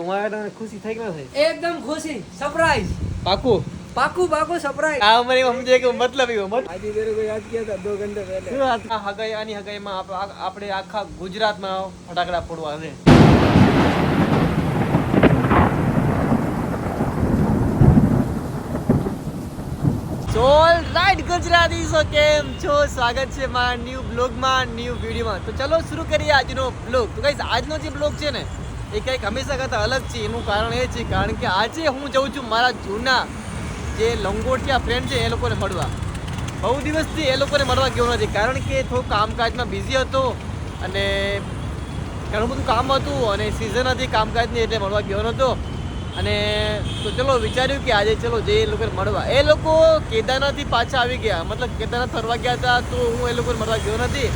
હું આવ્યો તો ખુશી થઈ કે ના થઈ? एकदम खुशी सरप्राइज પાકું पाकू पाकू सरप्राइज આ અમારી સમજે કે મતલબ એવો મત आज मेरे को याद किया था 2 घंटे पहले શું વાત? આ હગાઈ આની હગાઈમાં આપણે આખા ગુજરાતમાં ફટાકડા ફોડવા છે. સો રાઈટ ગુજરાતીસો કેમ છો? સ્વાગત છે મારા ન્યૂ બ્લોગમાં, ન્યૂ વિડીયોમાં. તો ચલો શરૂ કરીએ આજનો બ્લોગ. તો ગાઈસ આજનો જે બ્લોગ છે ને એ કંઈક હંમેશા કરતાં અલગ છે. એનું કારણ એ છે કારણ કે આજે હું જઉં છું મારા જૂના જે લંગોટિયા ફ્રેન્ડ છે એ લોકોને મળવા. બહુ દિવસથી એ લોકોને મળવા ગયો નથી કારણ કે થોડું કામકાજમાં બિઝી હતો અને ઘણું બધું કામ હતું અને સિઝન હતી કામકાજની એટલે મળવા ગયો નહોતો. અને તો ચલો વિચાર્યું કે આજે ચલો જે એ લોકોને મળવા. એ લોકો કેદારનાથથી પાછા આવી ગયા, મતલબ કેદારનાથ ફરવા ગયા હતા તો હું એ લોકોને મળવા ગયો નથી.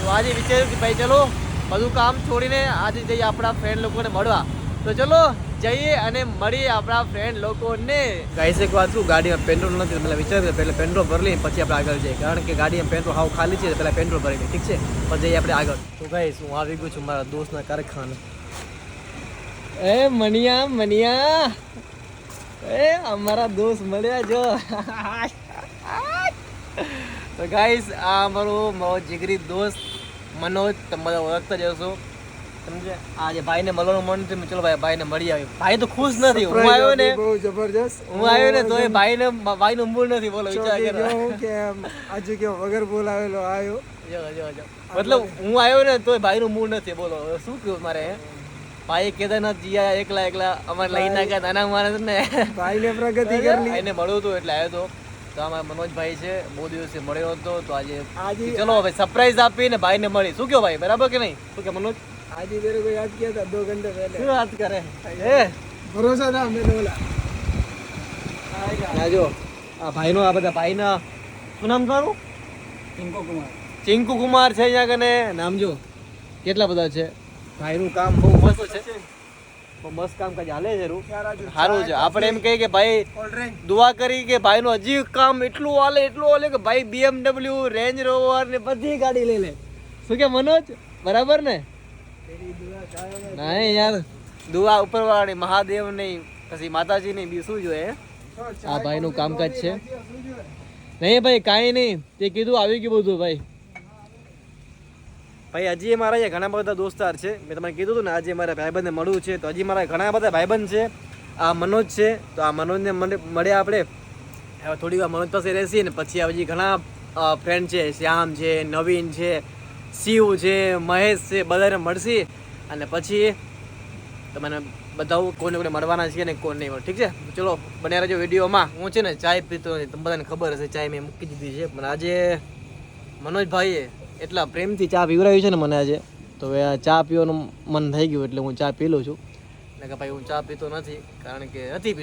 તો આજે વિચાર્યું કે ભાઈ ચલો બધું કામ છોડીને આજે જઈએ આપણા ફ્રેન્ડ લોકોને મળવા. તો ચલો જઈએ અને મળીએ આપણા ફ્રેન્ડ લોકોને. ગાઈસ એક વાત શું, ગાડીમાં પેટ્રોલ નથી, એટલે વિચાર્યું પહેલાં પેટ્રોલ ભરી લઈએ પછી આપણે આગળ જઈએ કારણ કે ગાડીમાં પેટ્રોલ હાવ ખાલી છે. પહેલાં પેટ્રોલ ભરી લઈએ, ઠીક છે? પછી જઈએ આપણે આગળ. તો ગાઈસ હું આવી ગયો છું મારા દોસ્તના કારખાને. એ મનિયા એ અમારા દોસ્ત મળ્યા જો. તો ગાઈસ આ અમારો જીગરી દોસ્ત મનોજ, તમે બધા ઓળખતા જ હશો, સમજે? આજે ભાઈને મળવાનું મન થયું, ચલો ભાઈને મળી આવ્યો. ભાઈ તો ખુશ નથી. હું આવ્યો ને બહુ જબરજસ્ત હું આવ્યો ને તો એ ભાઈનું મૂળ નથી. બોલો વિચાર કરો કે આજે કે વગર બોલાવેલો આવ્યો. મતલબ હું આવ્યો ને તો ભાઈનું મૂળ નથી. બોલો શું કહ્યું મારે? ભાઈ કેદારનાથ જીયા એકલા અમારે લઈ નાખ્યા નાના માણસ ને. ભાઈને પ્રગતિ કરી. એને મળ્યું હતું એટલે આવ્યો હતો. તો આમાં મનોજભાઈ છે, બહુ દિવસે મળ્યો હતો તો આજે ચલો ભાઈ સરપ્રાઈઝ આપીને ભાઈને મળી. શું કહો ભાઈ, બરાબર કે નહીં? શું કે મનોજ? आज मेरे को याद किया था 2 घंटे पहले. શું વાત કરે? એ भरोसा था मैंने बोला. આ જો આ ભાઈનો, આ બધા ભાઈના શું નામ તમારું? इनको कुमार. ચિંકુ કુમાર છે અહીંયા કને. નામ જો કેટલા બધા છે. ભાઈનું કામ બહુ મસ્ત છે, બહુ મસ્ત કામ કાજ હાલે છે. સારું છે. આપણે એમ કહીએ કે ભાઈ દુઆ કરી કે ભાઈનું હજી કામ એટલું હાલે કે ભાઈ BMW, રેન્જ રોવર ને બધી ગાડી લઈ લે. શું કે મનોજ, બરાબર ને? નહીં યાર, દુઆ ઉપરવાળી મહાદેવ નહીં પછી માતાજી નહીં, બી શું જોઈએ. આ ભાઈનું કામકાજ છે. નહીં ભાઈ કાંઈ નહીં, તે કીધું આવી ગયું બધું. ભાઈ હજી મારા અહીંયા ઘણા બધા દોસ્તાર છે. મેં તમને કીધું હતું ને આજે મારા ભાઈબંધને મળવું છે, તો હજી મારા ઘણા બધા ભાઈબંધ છે. આ મનોજ છે, તો આ મનોજને મળ્યા આપણે. હવે થોડી વાર મનોજ પાસે રહેશી ને પછી હજી ઘણા ફ્રેન્ડ છે. શ્યામ છે, નવીન છે, શિવ છે, મહેશ છે, બધાને મળશી અને પછી તમને બતાવું કોને કોને મળવાના છે ને કોને નહીં મળે, ઠીક છે? ચલો બન્યા રહેજો વિડીયોમાં. હું છે ને ચાય પીતો નથી, તમને બધાને ખબર હશે, ચાય મેં મૂકી દીધી છે. પણ આજે મનોજભાઈએ એટલા પ્રેમથી ચા પીવડાવી છે ને મને આજે, તો હવે આ ચા પીવાનું મન થઈ ગયું એટલે હું ચા પી લઉં છું. એટલે કે ભાઈ હું ચા પીતો નથી કારણ કે નથી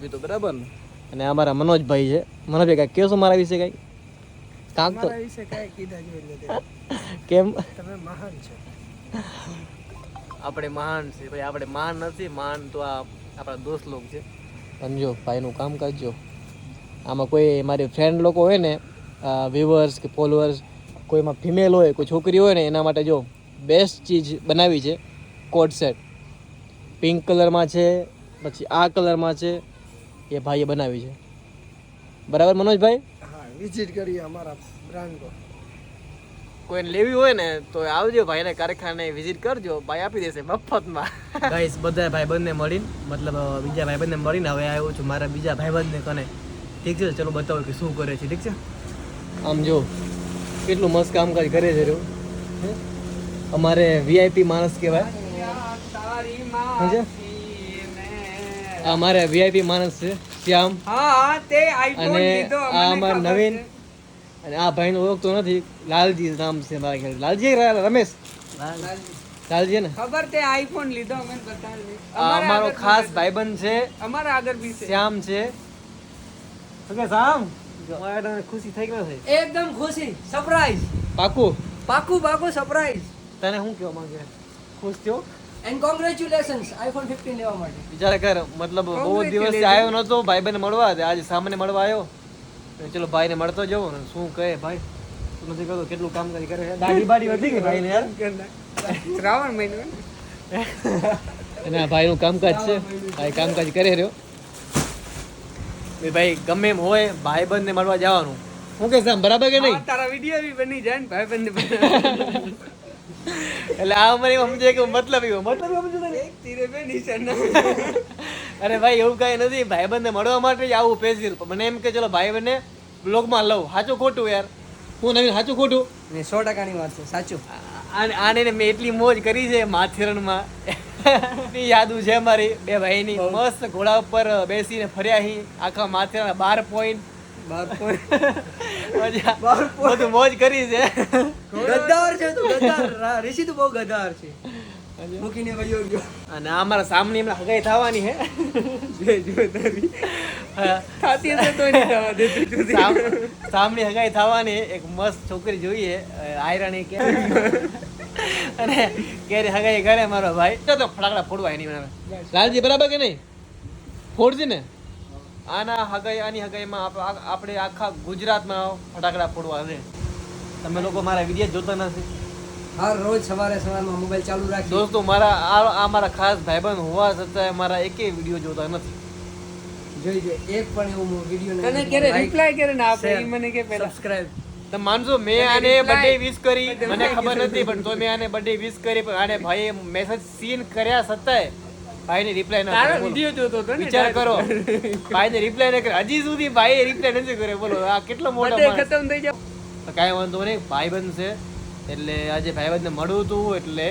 પીતો બરાબર ને. અને અમારા મનોજભાઈ છે. મનોજભાઈ કાંઈ કહેશો મારા વિશે? કાંઈ કાંક તો કેમ? તમે મહાન છો. આપણે મહાન છે ભાઈ, આપણે મહાન નથી. મહાન તો આ આપણા દોસ્ત લોકો છે. પણ જો ભાઈનું કામ કરજો. આમાં કોઈ મારી ફ્રેન્ડ લોકો હોય ને, વ્યુઅર્સ કે ફોલોઅર્સ, કોઈમાં ફિમેલ હોય, કોઈ છોકરી હોય ને, એના માટે જો બેસ્ટ ચીજ બનાવી છે. કોટ સેટ પિંક કલરમાં છે, પછી આ કલરમાં છે, એ ભાઈએ બનાવી છે. બરાબર મનોજભાઈ? હા, વિઝિટ કરીએ અમારા બ્રાન્ડ કો. કોઈને લેવી હોય ને તો આવજો ભાઈને કારખાને, વિઝિટ કરજો, ભાઈ આપી દેશે મફતમાં. ગાઈસ બધા ભાઈબંધને મળીને, મતલબ બીજા ભાઈબંધને મળીને હવે આવ્યો છું મારા બીજા ભાઈબંધને કને, ઠીક છે? ચલો બતાવો કે શું કરે છે, ઠીક છે? આમ જો કેટલું મસ્ત કામકાજ કરે છે. અમારે VIP માણસ કહેવાય. અમારે VIP માણસ છે શ્યામ. અને આ અમારા નવીન. અને આ ભાઈને ઓળખતો નથી, લાલજી નામ છે મારા ખ્યાલ. લાલજી રમેશ લાલજી ને ખબર તે આઈફોન લીધો અમે બતાવી. અમારો ખાસ ભાઈબંધ છે, અમારા આગળ બી છે, શ્યામ છે. ઓકે શ્યામ, ખુશી થઈ કે ના થઈ? એકદમ ખુશી સરપ્રાઈઝ. પાકું પાકુ સરપ્રાઈઝ. તને શું કહેવા માંગે? ખુશ થયો? એન્ડ કોંગ્રેચ્યુલેશન્સ આઈફોન 15 લેવા માટે. વિચાર કર, મતલબ બહુ દિવસથી આવ્યો નતો ભાઈબંધને મળવા, આજે સામાન્ય મળવા આવ્યો. ચલો ભાઈને મળતો જવો ને. શું કહે ભાઈ? તું નથી કહતો કેટલું કામ કરે છે? દાઢી બાડી વધી ગઈ ભાઈને યાર. શ્રાવણ મહિનો અને આ ભાઈનું કામકાજ છે, ભાઈ કામકાજ કરી રહ્યો. ભાઈ ગમે એમ હોય ભાઈબંધને મળવા જવાનું. શું કે સામ બરાબર કે નહીં? તારા વિડીયો બી બની જાય ને ભાઈબંધ એટલે આ મને સમજે કે મતલબ એવો સમજુ તને? એક તીરે બે નિશાન. અરે ભાઈ એવું કઈ નથી, ભાઈબંધને મળવા માટે જ આવું પેશિયલ. મને એમ કે ચલો ભાઈબંધને બ્લોગમાં લઉં. સાચું ખોટું યાર? હું નવીન સાચું ખોટું? ને 100% ની વાત છે, સાચું. આને મેં એટલી મોજ કરી છે માથેરણમાં. યાદું છે મારી બે ભાઈની. મસ્ત ઘોડા ઉપર બેસીને ફર્યા હી આખા માથેરણ 12 પોઈન્ટ. 12 point. બધું મોજ કરી છે. ગદ્દાર છે તું, ગદ્દાર. ઋષિ તો બહુ ગદ્દાર છે. મૂકીને વયો ગયો. અને અમારા સામની એમના હગાઈ થવાની હે. થાતી હશે તોય નહીં થવા દેતી તું. સામની હગાઈ થવાની એક મસ્ત છોકરી જોઈએ આયરાણી કે અને કેરી હગાઈ કરે મારો ભાઈ. તો ફટાકડા ફોડવા એની મને. લાલજી બરાબર કે નહીં? ફોડજે ને. આની હગાઈમાં આપણે આખા ગુજરાતમાં ફટાકડા ફોડવા છે. તમે લોકો મારા વિડીયો જોતા નથી. હર રોજ સવારમાં મોબાઈલ ચાલુ રાખી. દોસ્તો મારા મારા ખાસ ભાઈબંધ હોવા છતાં મારા એકેય વિડીયો જોતા નથી. જોઈ એક પણ એવું વિડીયો તને ક્યારે રિપ્લાય કરે ને આપે ઈ મને કે પહેલા સબસ્ક્રાઇબ. તમે માનશો મેં આને બર્થડે વિશ કરી, મને ખબર નથી પણ તો મેં આને બર્થડે વિશ કરી, પણ આને ભાઈએ મેસેજ સીન કર્યા છતાંય ભાઈને રિપ્લાય ના તારો કર્યો. વિડિયો જોતો હતો ને વિચાર કરો, ભાઈને રિપ્લાય ન કરે. હજી સુધી ભાઈએ રિપ્લાય નથી કર્યો. બોલો આ કેટલો મોટો બધે માણસ. ખતમ થઈ જાવ. તો કાંઈ વાંધો નહીં, ભાઈબંધ છે એટલે આજે ભાઈબંધને મળવું હતું એટલે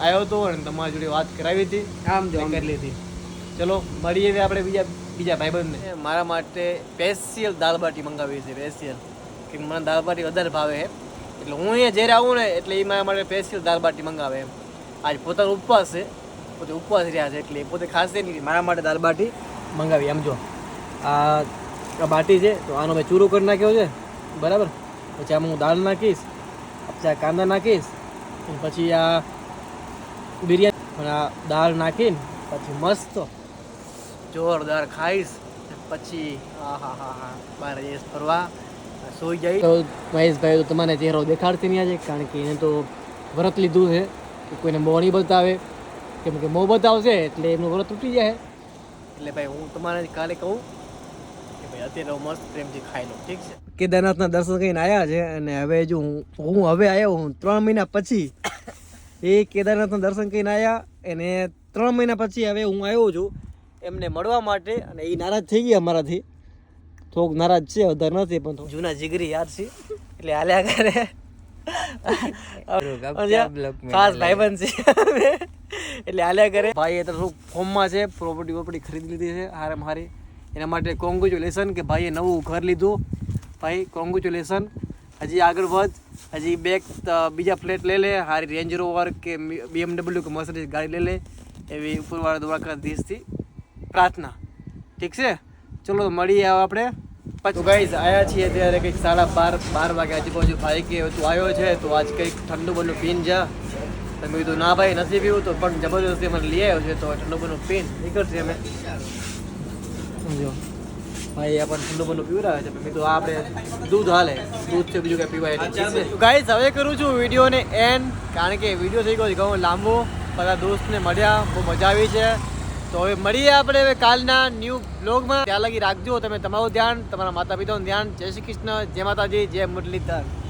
આવ્યો હતો અને તમારી જોડે વાત કરાવી હતી, આમ જો કરી લીધી. ચલો મળીએ હવે આપણે બીજા ભાઈબંધને. મારા માટે સ્પેશિયલ દાળ બાટી મંગાવી છે, સ્પેશિયલ. કે મને દાળ બાટી વધારે ભાવે છે એટલે હું અહીંયા જ્યારે આવું ને એટલે એ મારા માટે સ્પેશિયલ દાળ બાટી મંગાવે એમ. આજ પોતાનો ઉપવાસ છે, પોતે ઉપવાસ રહ્યા છે એટલે પોતે ખાસ નહીં મારા માટે દાળ બાટી મંગાવી. એમ જો આ બાટી છે તો આનો મેં ચૂરો કરી નાખ્યો છે બરાબર. પછી આમાં હું દાળ નાખીશ, પછી આ કાંદા નાખીશ, અને પછી આ બિરયાની પણ આ દાળ નાખીને પછી મસ્ત જોરદાર ખાઈશ. પછી બહાર જઈશ ફરવા, સોઈ જાય. તો મહેશભાઈ તો તમારે ચહેરો દેખાડતી નહીં આજે, કારણ કે એને તો વ્રત લીધું છે કે કોઈને મોં નહીં બતાવે, કેમ કે મોં બતાવશે એટલે એમનું વ્રત તૂટી જાય. એટલે ભાઈ હું તમારે કાલે કહું કે ભાઈ અત્યારે મસ્ત પ્રેમથી ખાઈ લો, ઠીક છે? કેદારનાથના દર્શન કરીને આવ્યા છે અને હવે જો હું હવે આવ્યો હું 3 મહિના પછી એ કેદારનાથના દર્શન કરીને આવ્યા અને 3 મહિના પછી હવે હું આવ્યો છું એમને મળવા માટે. અને એ નારાજ થઈ ગયા મારાથી, થોડુંક નારાજ છે, વધારે નથી પણ જૂના જીગરી યાદ છે એટલે હાલ્યા કરે. ખાસ ભાઈબંધ છે એટલે હાલ્યા કરે. ભાઈ તો થોડુંક ફોર્મમાં છે, પ્રોપર્ટી ખરીદી લીધી છે હારામ હારી. એના માટે કોંગ્રેચ્યુલેશન કે ભાઈએ નવું ઘર લીધું. ભાઈ કોંગ્રેચ્યુલેશન, હજી આગળ વધ, હજી બીજા ફ્લેટ લઈ લે, હારી રેન્જ રોવર કે BMW કે મર્સિડીઝ ગાડી લઈ લે એવી ઉપરવાળા દ્વારકાધીશથી પ્રાર્થના, ઠીક છે? ચલો મળીએ આપણે પછી. તો ગાઈઝ આવ્યા છીએ ત્યારે કંઈક 12:30 વાગે આજુબાજુ. ભાઈ કે તું આવ્યો છે તો આજ કંઈક ઠંડુ બનું પીન જા. તમે કીધું ના ભાઈ નથી પીવું, તો પણ જબરદસ્તી મને લઈ આવ્યો છે તો ઠંડુ બનું પીન નીકળશે અમે. સમજો ભાઈ આપણને ઠંડુ બનું પીવડાવે છે, મેં તો આપણે દૂધ હાલે, દૂધ છે બીજું કંઈ પીવાય નહીં. ગાઈઝ હવે કરું છું વિડીયોને એન્ડ, કારણ કે વિડીયો થઈ ગયો છે ઘણો લાંબો. બધા દોસ્તને મળ્યા, બહુ મજા આવી છે. તો હવે મળીએ આપણે હવે કાલના ન્યૂ બ્લોગમાં. ત્યાં લગી રાખજો તમે તમારું ધ્યાન, તમારા માતા પિતાનું ધ્યાન. જય શ્રી કૃષ્ણ, જય માતાજી, જય મુરલીધર.